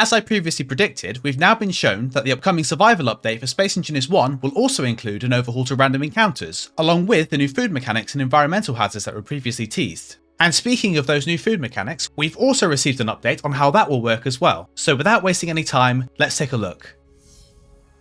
As I previously predicted, we've now been shown that the upcoming survival update for Space Engineers 1 will also include an overhaul to random encounters, along with the new food mechanics and environmental hazards that were previously teased. And speaking of those new food mechanics, we've also received an update on how that will work as well. So without wasting any time, let's take a look.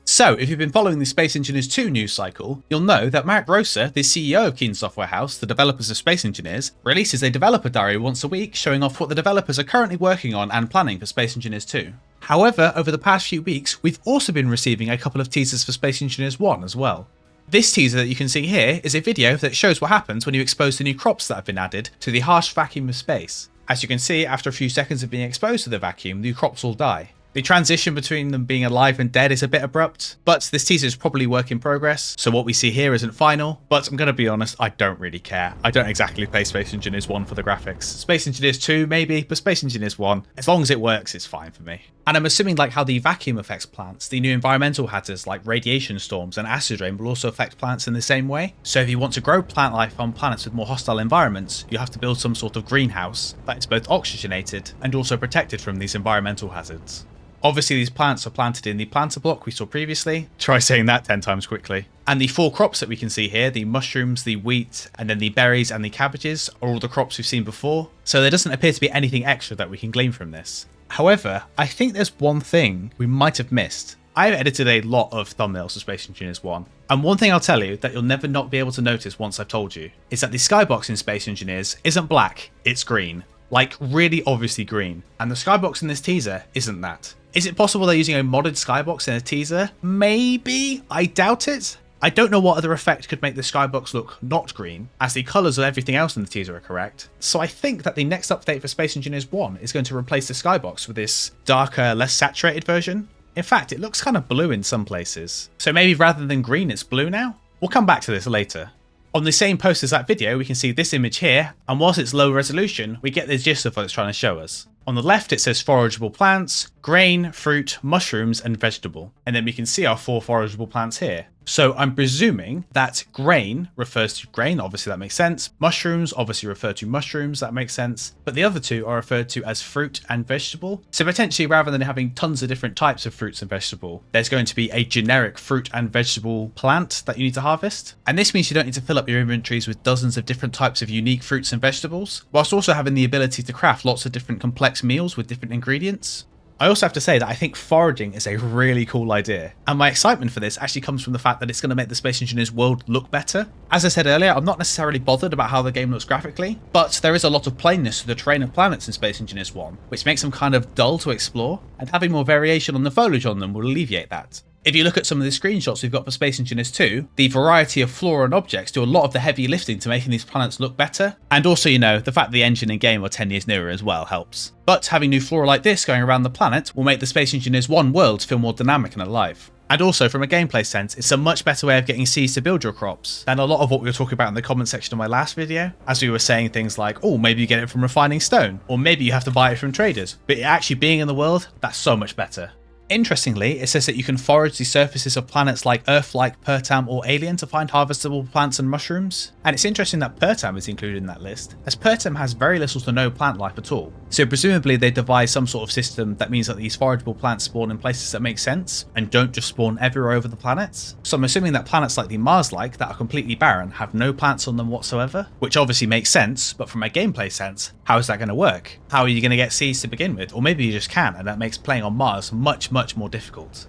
So, if you've been following the Space Engineers 2 news cycle, you'll know that Mark Rosa, the CEO of Keen Software House, the developers of Space Engineers, releases a developer diary once a week showing off what the developers are currently working on and planning for Space Engineers 2. However, over the past few weeks, we've also been receiving a couple of teasers for Space Engineers 1 as well. This teaser that you can see here is a video that shows what happens when you expose the new crops that have been added to the harsh vacuum of space. As you can see, after a few seconds of being exposed to the vacuum, the crops will die. The transition between them being alive and dead is a bit abrupt, but this teaser is probably work in progress, so what we see here isn't final, but I'm going to be honest, I don't really care. I don't exactly play Space Engineers 1 for the graphics. Space Engineers 2 maybe, but Space Engineers 1, as long as it works, it's fine for me. And I'm assuming like how the vacuum affects plants, the new environmental hazards like radiation storms and acid rain will also affect plants in the same way. So if you want to grow plant life on planets with more hostile environments, you have to build some sort of greenhouse that is both oxygenated and also protected from these environmental hazards. Obviously these plants are planted in the planter block we saw previously. Try saying that 10 times quickly. And the 4 crops that we can see here, the mushrooms, the wheat, and then the berries and the cabbages are all the crops we've seen before. So there doesn't appear to be anything extra that we can glean from this. However, I think there's one thing we might have missed. I've edited a lot of thumbnails for Space Engineers 1, and one thing I'll tell you that you'll never not be able to notice once I've told you, is that the skybox in Space Engineers isn't black, it's green. Like really obviously green. And the skybox in this teaser isn't that. Is it possible they're using a modded skybox in a teaser? Maybe? I doubt it. I don't know what other effect could make the skybox look not green, as the colours of everything else in the teaser are correct. So I think that the next update for Space Engineers 1 is going to replace the skybox with this darker, less saturated version. In fact, it looks kind of blue in some places. So maybe rather than green, it's blue now? We'll come back to this later. On the same post as that video, we can see this image here, and whilst it's low resolution, we get the gist of what it's trying to show us. On the left it says forageable plants, grain, fruit, mushrooms and vegetable, and then we can see our 4 forageable plants here. So I'm presuming that grain refers to grain, obviously that makes sense. Mushrooms obviously refer to mushrooms, that makes sense. But the other 2 are referred to as fruit and vegetable. So potentially rather than having tons of different types of fruits and vegetable, there's going to be a generic fruit and vegetable plant that you need to harvest. And this means you don't need to fill up your inventories with dozens of different types of unique fruits and vegetables, whilst also having the ability to craft lots of different complex meals with different ingredients. I also have to say that I think foraging is a really cool idea, and my excitement for this actually comes from the fact that it's going to make the Space Engineers world look better. As I said earlier, I'm not necessarily bothered about how the game looks graphically, but there is a lot of plainness to the terrain of planets in Space Engineers 1, which makes them kind of dull to explore, and having more variation on the foliage on them will alleviate that. If you look at some of the screenshots we've got for Space Engineers 2, the variety of flora and objects do a lot of the heavy lifting to making these planets look better. And also, you know, the fact that the engine and game are 10 years newer as well helps. But having new flora like this going around the planet will make the Space Engineers 1 world feel more dynamic and alive. And also, from a gameplay sense, it's a much better way of getting seeds to build your crops than a lot of what we were talking about in the comment section of my last video, as we were saying things like, oh, maybe you get it from refining stone, or maybe you have to buy it from traders. But it actually being in the world, that's so much better. Interestingly, it says that you can forage the surfaces of planets like Earth-like, Pertam or Alien to find harvestable plants and mushrooms. And it's interesting that Pertam is included in that list, as Pertam has very little to no plant life at all. So presumably they devise some sort of system that means that these forageable plants spawn in places that make sense, and don't just spawn everywhere over the planets. So I'm assuming that planets like the Mars-like, that are completely barren, have no plants on them whatsoever, which obviously makes sense, but from a gameplay sense, how is that going to work? How are you going to get seeds to begin with? Or maybe you just can, and that makes playing on Mars much more difficult.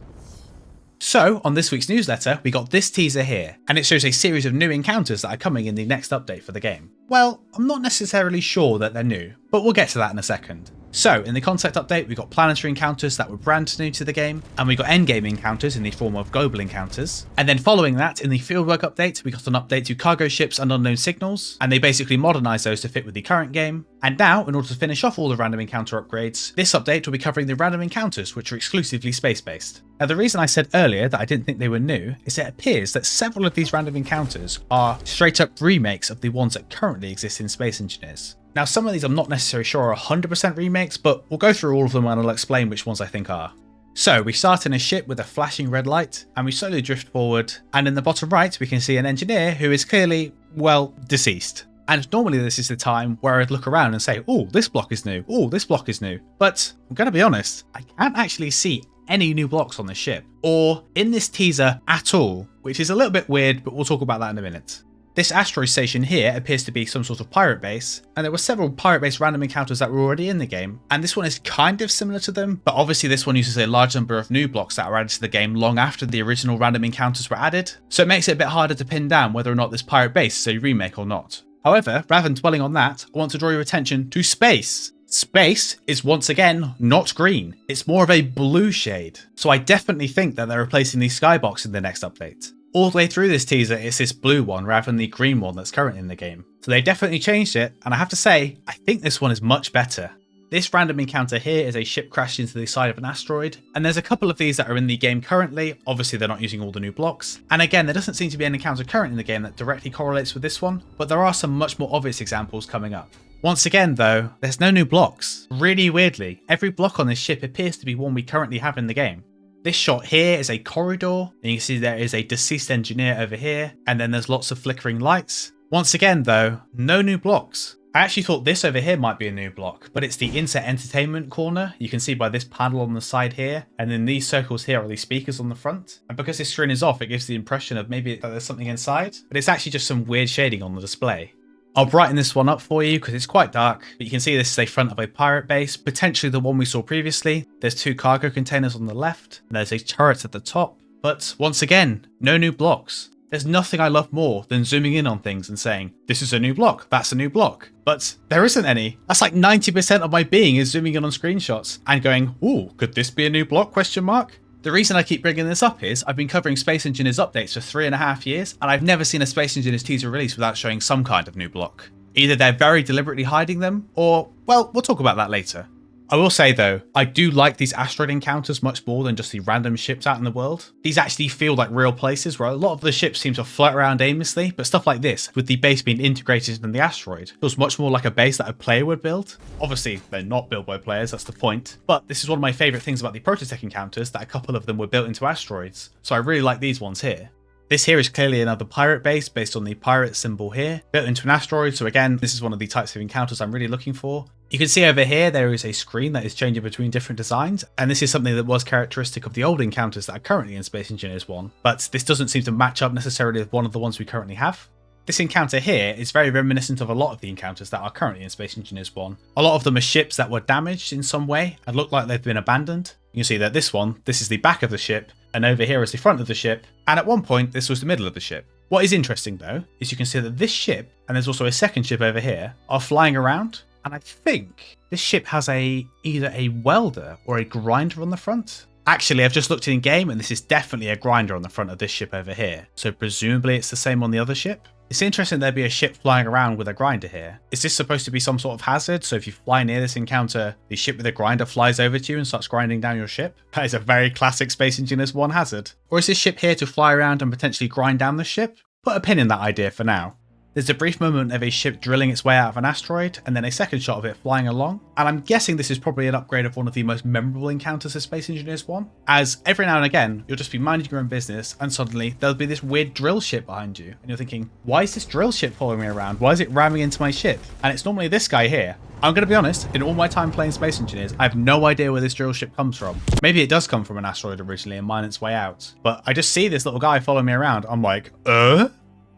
So, on this week's newsletter, we got this teaser here, and it shows a series of new encounters that are coming in the next update for the game. Well, I'm not necessarily sure that they're new, but we'll get to that in a second. So, in the concept update, we got planetary encounters that were brand new to the game, and we got endgame encounters in the form of global encounters. And then following that, in the fieldwork update, we got an update to cargo ships and unknown signals, and they basically modernized those to fit with the current game. And now, in order to finish off all the random encounter upgrades, this update will be covering the random encounters, which are exclusively space-based. Now, the reason I said earlier that I didn't think they were new is it appears that several of these random encounters are straight-up remakes of the ones that currently exist in Space Engineers. Now, some of these I'm not necessarily sure are 100% remakes, but we'll go through all of them and I'll explain which ones I think are. So, we start in a ship with a flashing red light, and we slowly drift forward, and in the bottom right we can see an engineer who is clearly, well, deceased. And normally this is the time where I'd look around and say, oh, this block is new, oh, this block is new. But I'm going to be honest, I can't actually see any new blocks on this ship, or in this teaser at all, which is a little bit weird, but we'll talk about that in a minute. This asteroid station here appears to be some sort of pirate base, and there were several pirate base random encounters that were already in the game, and this one is kind of similar to them, but obviously this one uses a large number of new blocks that are added to the game long after the original random encounters were added, so it makes it a bit harder to pin down whether or not this pirate base is a remake or not. However, rather than dwelling on that, I want to draw your attention to space. Space is once again not green, it's more of a blue shade, so I definitely think that they're replacing the skybox in the next update. All the way through this teaser, it's this blue one rather than the green one that's currently in the game. So they definitely changed it, and I have to say, I think this one is much better. This random encounter here is a ship crashed into the side of an asteroid, and there's a couple of these that are in the game currently. Obviously they're not using all the new blocks, and again there doesn't seem to be an encounter current in the game that directly correlates with this one, but there are some much more obvious examples coming up. Once again though, there's no new blocks. Really weirdly, every block on this ship appears to be one we currently have in the game. This shot here is a corridor, and you can see there is a deceased engineer over here, and then there's lots of flickering lights. Once again though, no new blocks. I actually thought this over here might be a new block, but it's the insert entertainment corner. You can see by this panel on the side here, and then these circles here are the speakers on the front. And because this screen is off, it gives the impression of maybe that there's something inside, but it's actually just some weird shading on the display. I'll brighten this one up for you because it's quite dark, but you can see this is a front of a pirate base, potentially the one we saw previously. There's two cargo containers on the left, and there's a turret at the top. But once again, no new blocks. There's nothing I love more than zooming in on things and saying, this is a new block, that's a new block. But there isn't any. That's like 90% of my being is zooming in on screenshots and going, ooh, could this be a new block, question mark? The reason I keep bringing this up is I've been covering Space Engineers updates for 3.5 years, and I've never seen a Space Engineers teaser release without showing some kind of new block. Either they're very deliberately hiding them, or, well, we'll talk about that later. I will say though, I do like these asteroid encounters much more than just the random ships out in the world. These actually feel like real places where a lot of the ships seem to float around aimlessly, but stuff like this, with the base being integrated in the asteroid, feels much more like a base that a player would build. Obviously, they're not built by players, that's the point, but this is one of my favourite things about the Prototech encounters, that a couple of them were built into asteroids, so I really like these ones here. This here is clearly another pirate base based on the pirate symbol here, built into an asteroid, so again, this is one of the types of encounters I'm really looking for. You can see over here there is a screen that is changing between different designs, and this is something that was characteristic of the old encounters that are currently in Space Engineers 1, but this doesn't seem to match up necessarily with one of the ones we currently have. This encounter here is very reminiscent of a lot of the encounters that are currently in Space Engineers 1. A lot of them are ships that were damaged in some way and look like they've been abandoned. You can see that this is the back of the ship, and over here is the front of the ship, and at one point this was the middle of the ship. What is interesting though, is you can see that this ship, and there's also a second ship over here, are flying around, and I think this ship has either a welder or a grinder on the front. Actually, I've just looked in game, and this is definitely a grinder on the front of this ship over here, so presumably it's the same on the other ship. It's interesting there'd be a ship flying around with a grinder here. Is this supposed to be some sort of hazard? So if you fly near this encounter, the ship with a grinder flies over to you and starts grinding down your ship? That is a very classic Space Engineers 1 hazard. Or is this ship here to fly around and potentially grind down the ship? Put a pin in that idea for now. There's a brief moment of a ship drilling its way out of an asteroid, and then a second shot of it flying along, and I'm guessing this is probably an upgrade of one of the most memorable encounters of Space Engineers 1, as every now and again, you'll just be minding your own business, and suddenly there'll be this weird drill ship behind you, and you're thinking, why is this drill ship following me around? Why is it ramming into my ship? And it's normally this guy here. I'm going to be honest, in all my time playing Space Engineers, I have no idea where this drill ship comes from. Maybe it does come from an asteroid originally and mine its way out, but I just see this little guy following me around, I'm like,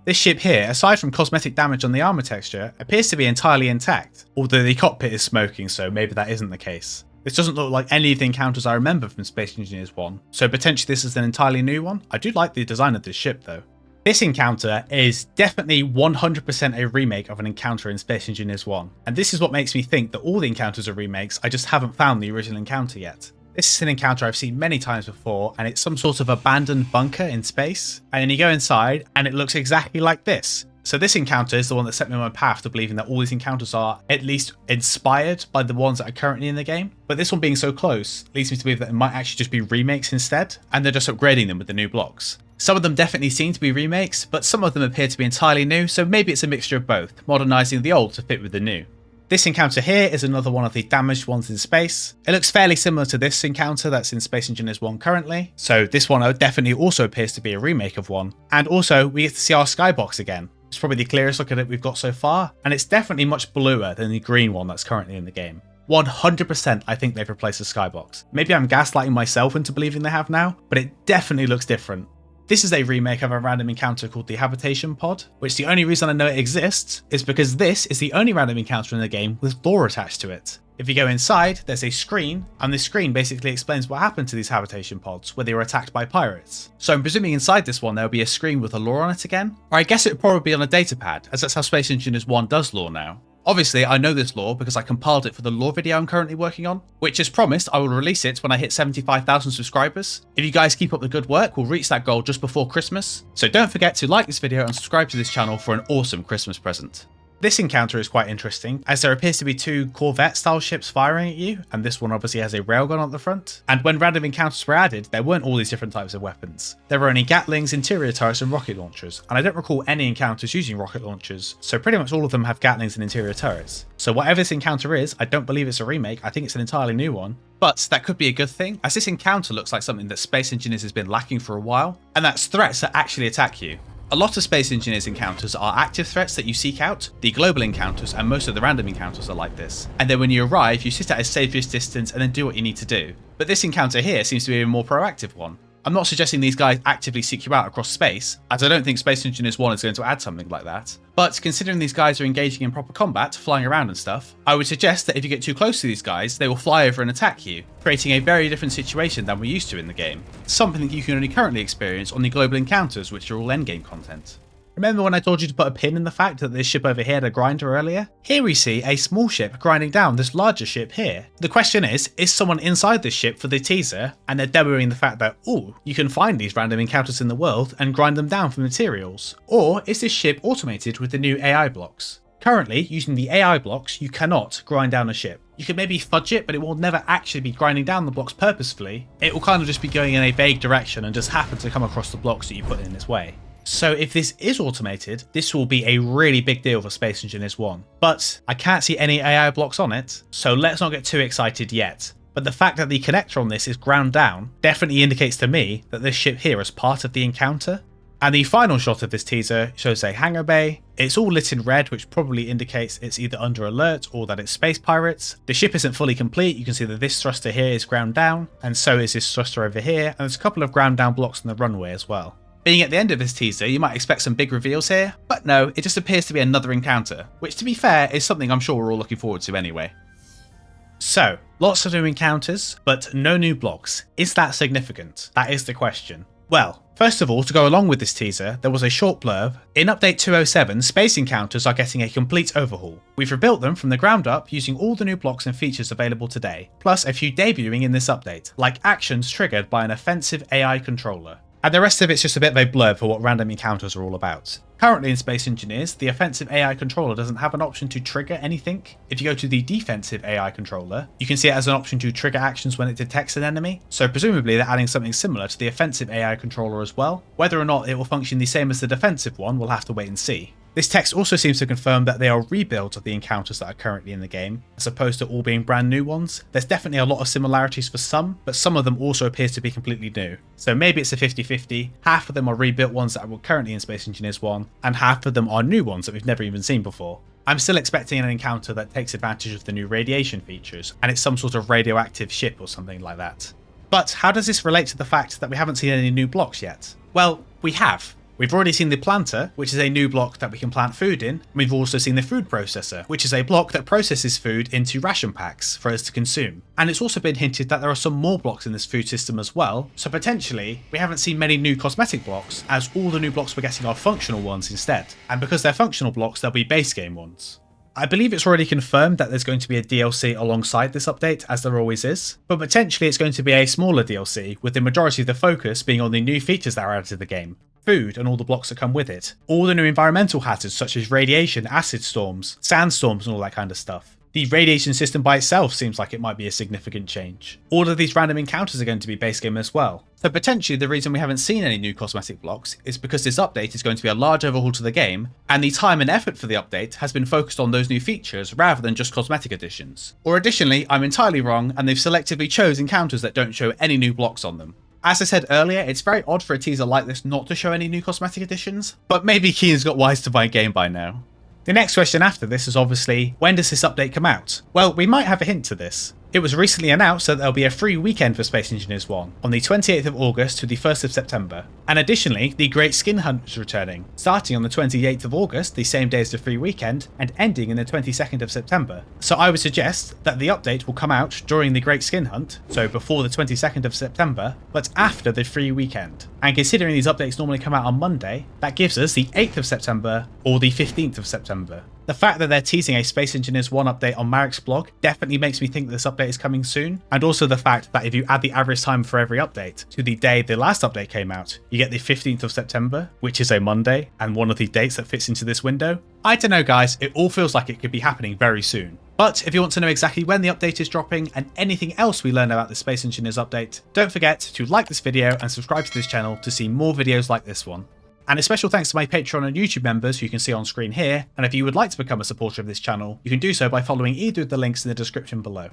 This ship here, aside from cosmetic damage on the armor texture, appears to be entirely intact, although the cockpit is smoking, so maybe that isn't the case. This doesn't look like any of the encounters I remember from Space Engineers 1, so potentially this is an entirely new one. I do like the design of this ship though. This encounter is definitely 100% a remake of an encounter in Space Engineers 1, and this is what makes me think that all the encounters are remakes, I just haven't found the original encounter yet. This is an encounter I've seen many times before, and it's some sort of abandoned bunker in space, and then you go inside and it looks exactly like this. So this encounter is the one that set me on my path to believing that all these encounters are at least inspired by the ones that are currently in the game, but this one being so close leads me to believe that it might actually just be remakes instead, and they're just upgrading them with the new blocks. Some of them definitely seem to be remakes, but some of them appear to be entirely new, so maybe it's a mixture of both, modernising the old to fit with the new. This encounter here is another one of the damaged ones in space. It looks fairly similar to this encounter that's in Space Engineers 1 currently, so this one definitely also appears to be a remake of one. And also, we get to see our skybox again. It's probably the clearest look at it we've got so far, and it's definitely much bluer than the green one that's currently in the game. 100% I think they've replaced the skybox. Maybe I'm gaslighting myself into believing they have now, but it definitely looks different. This is a remake of a random encounter called the Habitation Pod, which the only reason I know it exists is because this is the only random encounter in the game with lore attached to it. If you go inside, there's a screen, and this screen basically explains what happened to these habitation pods where they were attacked by pirates. So I'm presuming inside this one there'll be a screen with a lore on it again, or I guess it would probably be on a datapad, as that's how Space Engineers 1 does lore now. Obviously, I know this lore because I compiled it for the lore video I'm currently working on, which as promised, I will release it when I hit 75,000 subscribers. If you guys keep up the good work, we'll reach that goal just before Christmas. So don't forget to like this video and subscribe to this channel for an awesome Christmas present. This encounter is quite interesting, as there appears to be two Corvette-style ships firing at you, and this one obviously has a railgun at the front. And when random encounters were added, there weren't all these different types of weapons. There were only Gatlings, interior turrets, and rocket launchers, and I don't recall any encounters using rocket launchers, so pretty much all of them have Gatlings and interior turrets. So whatever this encounter is, I don't believe it's a remake, I think it's an entirely new one. But that could be a good thing, as this encounter looks like something that Space Engineers has been lacking for a while, and that's threats that actually attack you. A lot of Space Engineers encounters are active threats that you seek out, the global encounters and most of the random encounters are like this. And then when you arrive, you sit at a safest distance and then do what you need to do. But this encounter here seems to be a more proactive one. I'm not suggesting these guys actively seek you out across space, as I don't think Space Engineers 1 is going to add something like that. But considering these guys are engaging in proper combat, flying around and stuff, I would suggest that if you get too close to these guys, they will fly over and attack you, creating a very different situation than we're used to in the game. Something that you can only currently experience on the global encounters, which are all endgame content. Remember when I told you to put a pin in the fact that this ship over here had a grinder earlier? Here we see a small ship grinding down this larger ship here. The question is someone inside this ship for the teaser, and they're demoing the fact that, ooh, you can find these random encounters in the world and grind them down for materials? Or is this ship automated with the new AI blocks? Currently, using the AI blocks, you cannot grind down a ship. You can maybe fudge it, but it will never actually be grinding down the blocks purposefully. It will kind of just be going in a vague direction and just happen to come across the blocks that you put in its way. So if this is automated, this will be a really big deal for Space Engineers 1. But I can't see any AI blocks on it, so let's not get too excited yet. But the fact that the connector on this is ground down definitely indicates to me that this ship here is part of the encounter. And the final shot of this teaser shows a hangar bay. It's all lit in red, which probably indicates it's either under alert or that it's space pirates. The ship isn't fully complete. You can see that this thruster here is ground down, and so is this thruster over here, and there's a couple of ground down blocks on the runway as well. Being at the end of this teaser, you might expect some big reveals here, but no, it just appears to be another encounter, which to be fair is something I'm sure we're all looking forward to anyway. So, lots of new encounters, but no new blocks. Is that significant? That is the question. Well, first of all, to go along with this teaser, there was a short blurb. In Update 207, space encounters are getting a complete overhaul. We've rebuilt them from the ground up using all the new blocks and features available today, plus a few debuting in this update, like actions triggered by an offensive AI controller. And the rest of it's just a bit of a blurb for what random encounters are all about. Currently in Space Engineers, the offensive AI controller doesn't have an option to trigger anything. If you go to the defensive AI controller, you can see it as an option to trigger actions when it detects an enemy, so presumably they're adding something similar to the offensive AI controller as well. Whether or not it will function the same as the defensive one, we'll have to wait and see. This text also seems to confirm that they are rebuilds of the encounters that are currently in the game, as opposed to all being brand new ones. There's definitely a lot of similarities for some, but some of them also appears to be completely new. So maybe it's a 50-50, half of them are rebuilt ones that are currently in Space Engineers 1, and half of them are new ones that we've never even seen before. I'm still expecting an encounter that takes advantage of the new radiation features, and it's some sort of radioactive ship or something like that. But how does this relate to the fact that we haven't seen any new blocks yet? Well, we have. We've already seen the planter, which is a new block that we can plant food in. We've also seen the food processor, which is a block that processes food into ration packs for us to consume. And it's also been hinted that there are some more blocks in this food system as well, so potentially we haven't seen many new cosmetic blocks, as all the new blocks we're getting are functional ones instead. And because they're functional blocks, they'll be base game ones. I believe it's already confirmed that there's going to be a DLC alongside this update, as there always is, but potentially it's going to be a smaller DLC, with the majority of the focus being on the new features that are added to the game. Food and all the blocks that come with it. All the new environmental hazards such as radiation, acid storms, sandstorms and all that kind of stuff. The radiation system by itself seems like it might be a significant change. All of these random encounters are going to be base game as well. So potentially the reason we haven't seen any new cosmetic blocks is because this update is going to be a large overhaul to the game, and the time and effort for the update has been focused on those new features rather than just cosmetic additions. Or additionally, I'm entirely wrong and they've selectively chose encounters that don't show any new blocks on them. As I said earlier, it's very odd for a teaser like this not to show any new cosmetic additions, but maybe Keen's got wise to my game by now. The next question after this is obviously, when does this update come out? Well, we might have a hint to this. It was recently announced that there'll be a free weekend for Space Engineers 1 on the 28th of August to the 1st of September. And additionally, the Great Skin Hunt is returning, starting on the 28th of August, the same day as the free weekend, and ending in the 22nd of September. So I would suggest that the update will come out during the Great Skin Hunt, so before the 22nd of September, but after the free weekend. And considering these updates normally come out on Monday, that gives us the 8th of September or the 15th of September. The fact that they're teasing a Space Engineers 1 update on Marek's blog definitely makes me think this update is coming soon, and also the fact that if you add the average time for every update to the day the last update came out, you get the 15th of September, which is a Monday, and one of the dates that fits into this window. I don't know guys, it all feels like it could be happening very soon. But if you want to know exactly when the update is dropping and anything else we learn about the Space Engineers update, don't forget to like this video and subscribe to this channel to see more videos like this one. And a special thanks to my Patreon and YouTube members who you can see on screen here, and if you would like to become a supporter of this channel, you can do so by following either of the links in the description below.